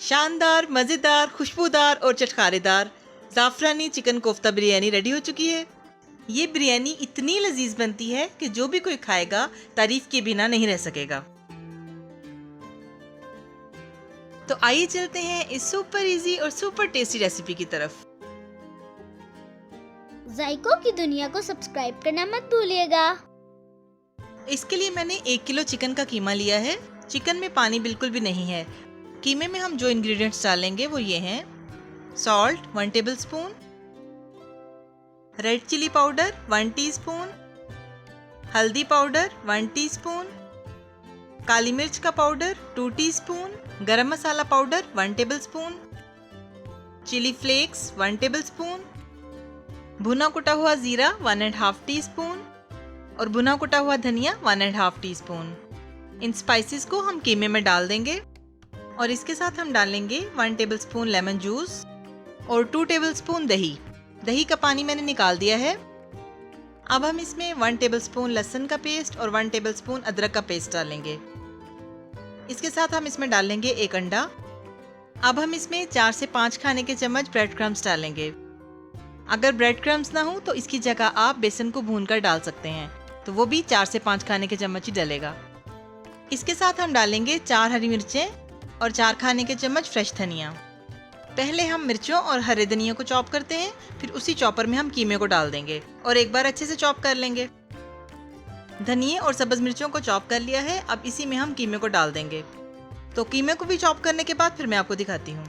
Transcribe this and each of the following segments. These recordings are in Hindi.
शानदार, मज़ेदार, खुशबूदार और चटखारेदार ज़ाफ़रानी चिकन कोफ्ता बिरयानी रेडी हो चुकी है। ये बिरयानी इतनी लजीज बनती है कि जो भी कोई खाएगा तारीफ के बिना नहीं रह सकेगा। तो आइए चलते हैं इस सुपर इजी और सुपर टेस्टी रेसिपी की तरफ। जायकों की दुनिया को सब्सक्राइब करना मत भूलिएगा। इसके लिए मैंने 1 किलो चिकन का कीमा लिया है। चिकन में पानी बिल्कुल भी नहीं है। कीमे में हम जो इंग्रेडिएंट्स डालेंगे वो ये हैं: salt 1 tablespoon, red chilli powder 1 teaspoon, हल्दी पाउडर 1 टीस्पून, काली मिर्च का powder 2 teaspoon, garam masala powder 1 tablespoon, chilli flakes 1 tablespoon, भुना कुटा हुआ जीरा 1.5 टीस्पून और भुना कुटा हुआ धनिया 1.5 टीस्पून। इन स्पाइसेस को हम कीमे में डाल देंगे और इसके साथ हम डालेंगे 1 टेबलस्पून लेमन जूस और 2 टेबलस्पून दही। दही का पानी मैंने निकाल दिया है। अब हम इसमें 1 टेबलस्पून लहसुन का पेस्ट और 1 टेबलस्पून अदरक का पेस्ट डालेंगे। इसके साथ हम इसमें डालेंगे 1 अंडा। अब हम इसमें 4 से 5 खाने के चम्मच ब्रेड क्रम्स डालेंगे। अगर ब्रेड क्रम्स ना हो तो इसकी जगह आप बेसन को भूनकर डाल सकते हैं, तो वो भी 4 से 5 खाने के चम्मच ही डलेगा। इसके साथ हम डालेंगे 4 हरी मिर्चें और 4 खाने के चम्मच फ्रेश धनिया। पहले हम मिर्चों और हरे धनिया को चॉप करते हैं, फिर उसी चॉपर में हम कीमे को डाल देंगे और एक बार अच्छे से चॉप कर लेंगे। धनिया और सब्ज मिर्चों को चॉप कर लिया है। अब इसी में हम कीमे को डाल देंगे। तो कीमे को भी चॉप करने के बाद फिर मैं आपको दिखाती हूँ।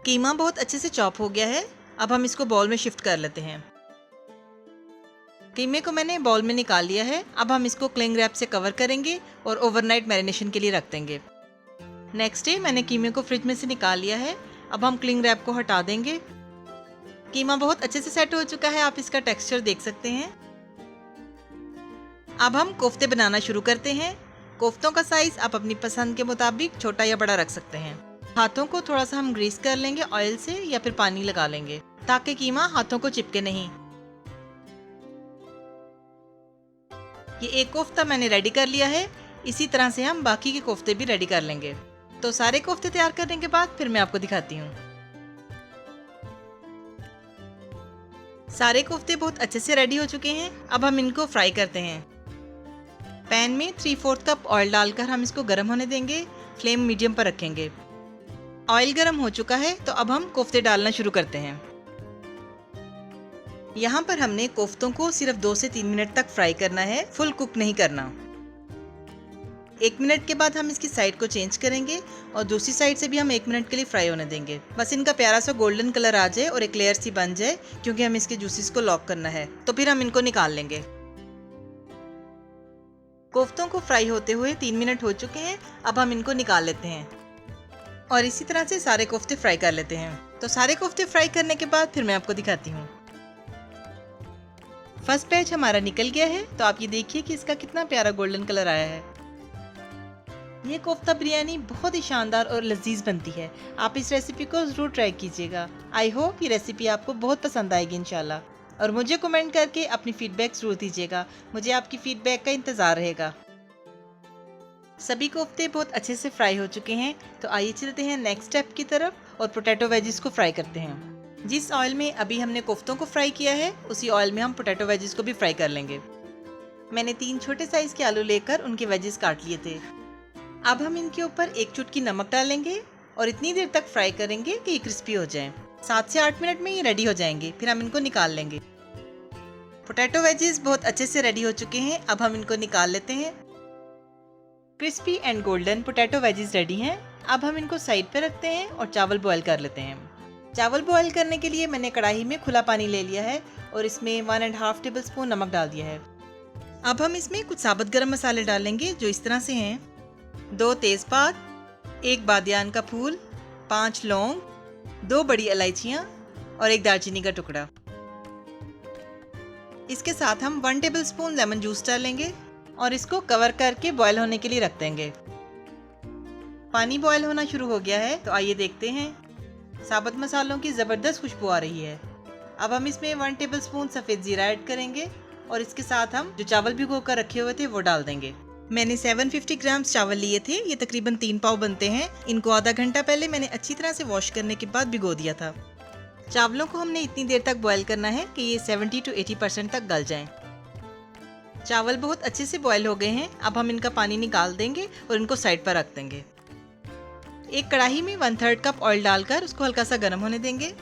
कीमा बहुत अच्छे से चॉप हो गया है। अब हम इसको बाउल में शिफ्ट कर लेते हैं। कीमे को मैंने बाउल में निकाल लिया है। अब हम इसको क्लिंग रैप से कवर करेंगे और ओवरनाइट मैरिनेशन के लिए रख देंगे। नेक्स्ट डे मैंने कीमे को फ्रिज में से निकाल लिया है। अब हम क्लिंग रैप को हटा देंगे। कीमा बहुत अच्छे से सेट हो चुका है। आप इसका टेक्सचर देख सकते हैं। अब हम कोफ्ते बनाना शुरू करते हैं। कोफ्तों का साइज आप अपनी पसंद के मुताबिक छोटा या बड़ा रख सकते हैं। हाथों को थोड़ा सा हम ग्रीस कर लेंगे ऑयल से या फिर पानी लगा लेंगे ताकि कीमा हाथों को चिपके नहीं। ये एक कोफ्ता मैंने रेडी कर लिया है। इसी तरह से हम बाकी के कोफ्ते भी रेडी कर लेंगे। तो सारे कोफ्ते तैयार करने के बाद फिर मैं आपको दिखाती हूँ। सारे कोफ्ते बहुत अच्छे से रेडी हो चुके हैं। अब हम इनको फ्राई करते हैं। पैन में 3/4 कप ऑयल डालकर हम इसको गर्म होने देंगे। फ्लेम मीडियम पर रखेंगे। ऑयल गर्म हो चुका है तो अब हम कोफ्ते डालना शुरू करते हैं। यहाँ पर हमने कोफ्तों को सिर्फ 2 से 3 मिनट तक फ्राई करना है, फुल कुक नहीं करना। 1 मिनट के बाद हम इसकी साइड को चेंज करेंगे और दूसरी साइड से भी हम 1 मिनट के लिए फ्राई होने देंगे। बस इनका प्यारा सा गोल्डन कलर आ जाए और एक लेयर सी बन जाए, क्योंकि हम इसके जूसेस को लॉक करना है। तो फिर हम इनको निकाल लेंगे। कोफ्तों को फ्राई होते हुए 3 मिनट हो चुके हैं। अब हम इनको निकाल लेते हैं और इसी तरह से सारे कोफ्ते फ्राई कर लेते हैं। तो सारे कोफ्ते फ्राई करने के बाद फिर मैं आपको दिखाती हूँ। फर्स्ट बैच हमारा निकल गया है। तो आप ये देखिए कि इसका कितना प्यारा गोल्डन कलर आया है। ये कोफ्ता बिरयानी बहुत ही शानदार और लजीज बनती है। आप इस रेसिपी को ज़रूर ट्राई कीजिएगा। आई होप ये रेसिपी आपको बहुत पसंद आएगी इंशाल्लाह। और मुझे कमेंट करके अपनी फीडबैक ज़रूर दीजिएगा। मुझे आपकी फीडबैक का इंतज़ार रहेगा। सभी कोफ्ते बहुत अच्छे से फ्राई हो चुके हैं। तो आइए चलते हैं नेक्स्ट स्टेप की तरफ और पोटैटो वेजिस को फ्राई करते हैं। जिस ऑयल में अभी हमने कोफ्तों को फ्राई किया है उसी ऑयल में हम पोटैटो वेजिस को भी फ्राई कर लेंगे। मैंने 3 छोटे साइज के आलू लेकर उनके वेजिस काट लिए थे। अब हम इनके ऊपर 1 चुटकी नमक डालेंगे और इतनी देर तक फ्राई करेंगे कि ये क्रिस्पी हो जाएं। 7 से 8 मिनट में ये रेडी हो जाएंगे। फिर हम इनको निकाल लेंगे। पोटैटो वेजिस बहुत अच्छे से रेडी हो चुके हैं। अब हम इनको निकाल लेते हैं। Crispy and golden potato wedges ready हैं। अब हम इनको साइड पे रखते हैं और चावल बॉयल कर लेते हैं। चावल बॉयल करने के लिए मैंने कढ़ाई में खुला पानी ले लिया है और इसमें 1.5 टेबलस्पून नमक डाल दिया है। अब हम इसमें कुछ साबुत गरम मसाले डालेंगे जो इस तरह से हैं: 2 तेज़पात, 1 बादियान का फूल, 5 लौंग, 2 बड़ी इलायचियाँ और 1 दालचीनी का टुकड़ा। इसके साथ हम 1 टेबलस्पून लेमन जूस डालेंगे और इसको कवर करके बॉयल होने के लिए रख देंगे। पानी बॉयल होना शुरू हो गया है। तो आइए देखते हैं। साबुत मसालों की ज़बरदस्त खुशबू आ रही है। अब हम इसमें 1 टेबलस्पून सफ़ेद ज़ीरा ऐड करेंगे और इसके साथ हम जो चावल भिगो कर रखे हुए थे वो डाल देंगे। मैंने 750 ग्राम चावल लिए थे, ये तकरीबन 3 पाव बनते हैं। इनको आधा घंटा पहले मैंने अच्छी तरह से वॉश करने के बाद भिगो दिया था। चावलों को हमने इतनी देर तक बॉयल करना है कि ये 70 to 80% तक गल जाएं। चावल बहुत अच्छे से बॉयल हो गए हैं। अब हम इनका पानी निकाल देंगे और इनको साइड पर रख देंगे। एक कढ़ाई में 1/3 कप ऑयल डालकर उसको हल्का सा गर्म होने देंगे।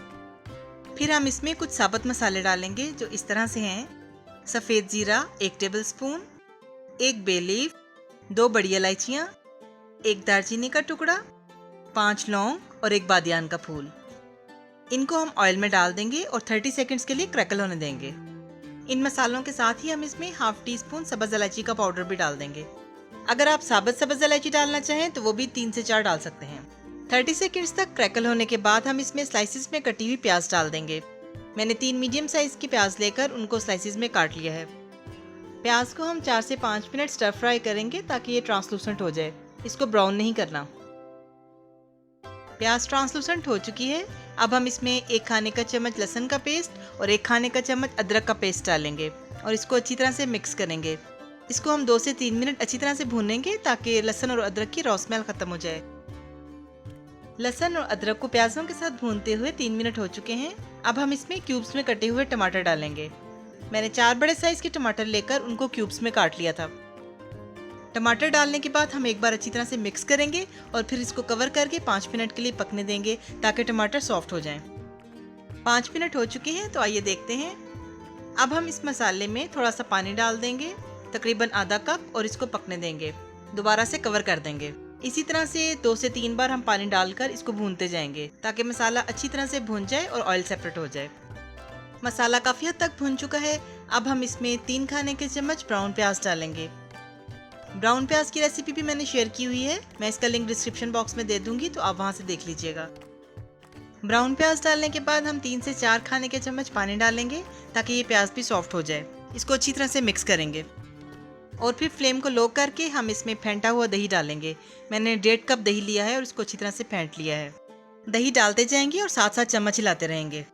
फिर हम इसमें कुछ साबुत मसाले डालेंगे जो इस तरह से हैं। सफ़ेद ज़ीरा 1 टेबल स्पून, 1 बे लीफ, 2 बड़ी इलायचियाँ, 1 दालचीनी का टुकड़ा, 5 लौंग और 1 बादियान का फूल। इनको हम ऑयल में डाल देंगे और 30 सेकंड्स के लिए क्रैकल होने देंगे। इन मसालों के साथ ही हम इसमें हाफ टी स्पून सब्ज़ इलायची का पाउडर भी डाल देंगे। अगर आप साबुत सब्ज़ इलायची डालना चाहें तो वो भी 3 से 4 डाल सकते हैं। 30 सेकंड्स तक क्रैकल होने के बाद हम इसमें स्लाइसिस में कटी हुई प्याज डाल देंगे। मैंने 3 मीडियम साइज़ की प्याज लेकर उनको स्लाइसिस में काट लिया है। प्याज को हम 4 से 5 मिनट स्टर फ्राई करेंगे ताकि ये ट्रांसलूसेंट हो जाए। इसको ब्राउन नहीं करना। प्याज ट्रांसलूसेंट हो चुकी है। अब हम इसमें 1 खाने का चम्मच लहसुन का पेस्ट और 1 खाने का चम्मच अदरक का पेस्ट डालेंगे और इसको अच्छी तरह से मिक्स करेंगे। इसको हम 2 से 3 मिनट अच्छी तरह से भूनेंगे ताकि लहसुन और अदरक की रॉ स्मेल खत्म हो जाए। लहसुन और अदरक को प्याजों के साथ भूनते हुए 3 मिनट हो चुके हैं। अब हम इसमें क्यूब्स में कटे हुए टमाटर डालेंगे। मैंने 4 बड़े साइज़ के टमाटर लेकर उनको क्यूब्स में काट लिया था। टमाटर डालने के बाद हम एक बार अच्छी तरह से मिक्स करेंगे और फिर इसको कवर करके 5 मिनट के लिए पकने देंगे ताकि टमाटर सॉफ्ट हो जाएं। 5 मिनट हो चुके हैं तो आइए देखते हैं। अब हम इस मसाले में थोड़ा सा पानी डाल देंगे, तकरीबन आधा कप, और इसको पकने देंगे। दोबारा से कवर कर देंगे। इसी तरह से 2 से 3 बार हम पानी डालकर इसको भूनते जाएंगे ताकि मसाला अच्छी तरह से भून जाए और ऑयल सेपरेट हो जाए। मसाला काफ़ी हद तक भुन चुका है। अब हम इसमें 3 खाने के चम्मच ब्राउन प्याज डालेंगे। ब्राउन प्याज की रेसिपी भी मैंने शेयर की हुई है, मैं इसका लिंक डिस्क्रिप्शन बॉक्स में दे दूंगी तो आप वहां से देख लीजिएगा। ब्राउन प्याज डालने के बाद हम 3 से 4 खाने के चम्मच पानी डालेंगे ताकि ये प्याज भी सॉफ्ट हो जाए। इसको अच्छी तरह से मिक्स करेंगे और फिर फ्लेम को लो करके हम इसमें फेंटा हुआ दही डालेंगे। मैंने 1.5 कप दही लिया है और इसको अच्छी तरह से फेंट लिया है। दही डालते जाएंगे और साथ साथ चम्मच हिलाते रहेंगे।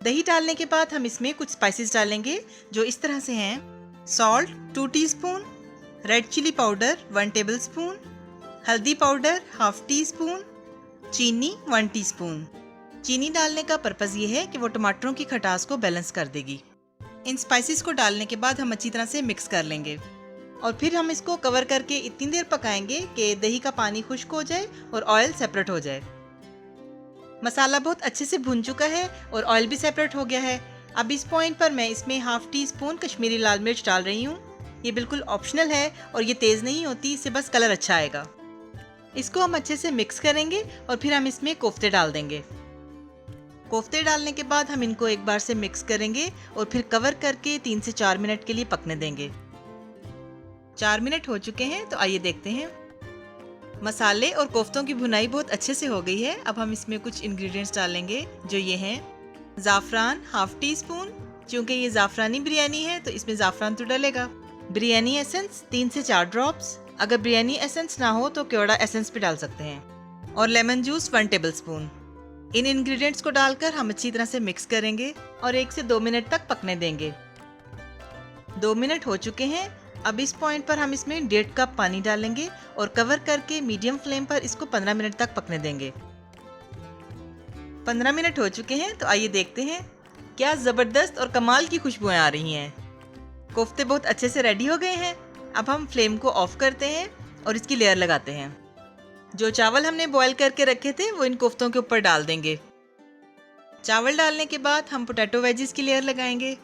दही डालने के बाद हम इसमें कुछ स्पाइसेस डालेंगे जो इस तरह से हैं। Salt 2 teaspoon, red chilli powder 1 tablespoon, हल्दी पाउडर हाफ टी स्पून, चीनी 1 टीस्पून। चीनी डालने का पर्पज़ ये है कि वो टमाटरों की खटास को बैलेंस कर देगी। इन स्पाइसेस को डालने के बाद हम अच्छी तरह से मिक्स कर लेंगे और फिर हम इसको कवर करके इतनी देर पकाएंगे कि दही का पानी खुश्क हो जाए और ऑयल सेपरेट हो जाए। मसाला बहुत अच्छे से भुन चुका है और ऑयल भी सेपरेट हो गया है। अब इस पॉइंट पर मैं इसमें हाफ टी स्पून कश्मीरी लाल मिर्च डाल रही हूँ। ये बिल्कुल ऑप्शनल है और ये तेज़ नहीं होती, इससे बस कलर अच्छा आएगा। इसको हम अच्छे से मिक्स करेंगे और फिर हम इसमें कोफ्ते डाल देंगे। कोफ्ते डालने के बाद हम इनको एक बार से मिक्स करेंगे और फिर कवर करके 3 से 4 मिनट के लिए पकने देंगे। 4 मिनट हो चुके हैं तो आइए देखते हैं। मसाले और कोफ्तों की भुनाई बहुत अच्छे से हो गई है। अब हम इसमें कुछ इंग्रेडिएंट्स डालेंगे जो ये हैं। ज़ाफ़रान हाफ टी स्पून, चूँकि ये ज़ाफ़रानी बिरयानी है तो इसमें ज़ाफ़रान तो डलेगा। बिरयानी एसेंस 3 से 4 ड्रॉप्स, अगर बिरयानी एसेंस ना हो तो केवड़ा एसेंस भी डाल सकते हैं। और लेमन जूस 1 टेबल स्पून। इन इंग्रेडिएंट्स को डालकर हम अच्छी तरह से मिक्स करेंगे और 1 से 2 मिनट तक पकने देंगे। 2 मिनट हो चुके हैं। अब इस पॉइंट पर हम इसमें 1.5 कप पानी डालेंगे और कवर करके मीडियम फ्लेम पर इसको 15 मिनट तक पकने देंगे। 15 मिनट हो चुके हैं तो आइए देखते हैं। क्या ज़बरदस्त और कमाल की खुशबुएं आ रही हैं। कोफ्ते बहुत अच्छे से रेडी हो गए हैं। अब हम फ्लेम को ऑफ करते हैं और इसकी लेयर लगाते हैं। जो चावल हमने बॉयल करके रखे थे वो इन कोफ्तों के ऊपर डाल देंगे। चावल डालने के बाद हम पोटैटो वेजिस की लेयर लगाएंगे।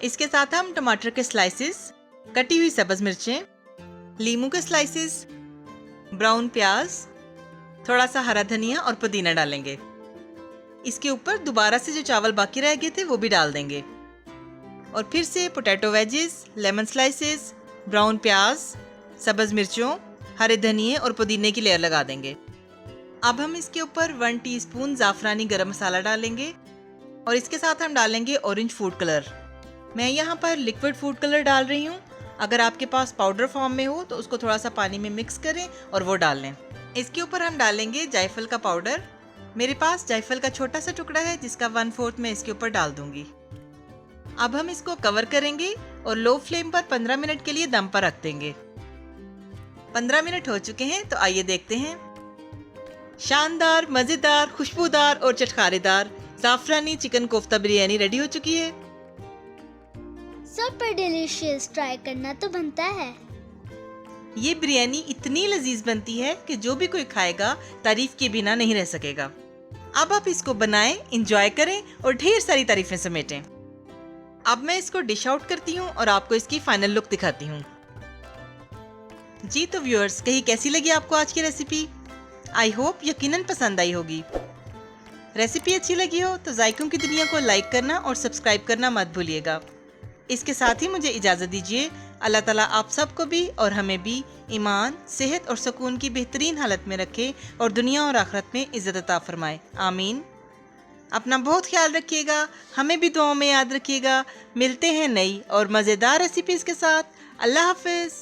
इसके साथ हम टमाटर के स्लाइसेस, कटी हुई सब्ज़ मिर्चें, लीमू के स्लाइसेस, ब्राउन प्याज, थोड़ा सा हरा धनिया और पुदीना डालेंगे। इसके ऊपर दोबारा से जो चावल बाकी रह गए थे वो भी डाल देंगे और फिर से potato wedges, lemon slices, brown प्याज, सब्ज़ मिर्चों, हरे धनिए और पुदीने की लेयर लगा देंगे। अब हम इसके ऊपर 1 टीस्पून ज़ाफ़रानी गरम मसाला डालेंगे और इसके साथ हम डालेंगे ऑरेंज फूड कलर। मैं यहाँ पर लिक्विड फूड कलर डाल रही हूँ। अगर आपके पास पाउडर फॉर्म में हो तो उसको थोड़ा सा पानी में मिक्स करें और वो डाल लें। इसके ऊपर हम डालेंगे जायफल का पाउडर। मेरे पास जायफल का छोटा सा टुकड़ा है जिसका 1/4 मैं इसके ऊपर डाल दूंगी। अब हम इसको कवर करेंगे और लो फ्लेम पर 15 मिनट के लिए दम पर रख देंगे। 15 मिनट हो चुके हैं, तो आइए देखते हैं। शानदार, मज़ेदार, खुशबूदार और चटखारेदार ज़ाफ़रानी चिकन कोफ्ता बिरयानी रेडी हो चुकी है। सुपर डिलीशियस, ट्राई करना तो बनता है। ये बिरयानी इतनी लजीज बनती है कि जो भी कोई खाएगा तारीफ के बिना नहीं रह सकेगा। अब आप इसको बनाएं, इंजॉय करें और ढेर सारी तारीफें समेटें। अब मैं इसको डिश आउट करती हूँ और आपको इसकी फाइनल लुक दिखाती हूँ। जी तो व्यूअर्स, कहीं कैसी लगी आपको आज की रेसिपी? आई होप यकीनन पसंद आई होगी। रेसिपी अच्छी लगी हो तो जायकों की दुनिया को लाइक करना और सब्सक्राइब करना मत भूलिएगा। इसके साथ ही मुझे इजाज़त दीजिए। अल्लाह ताला आप सबको भी और हमें भी ईमान, सेहत और सुकून की बेहतरीन हालत में रखे और दुनिया और आखिरत में इज़्ज़त अता फरमाए। आमीन। अपना बहुत ख्याल रखिएगा, हमें भी दुआओं में याद रखिएगा। मिलते हैं नई और मज़ेदार रेसिपीज़ के साथ। अल्लाह हाफ़िज़।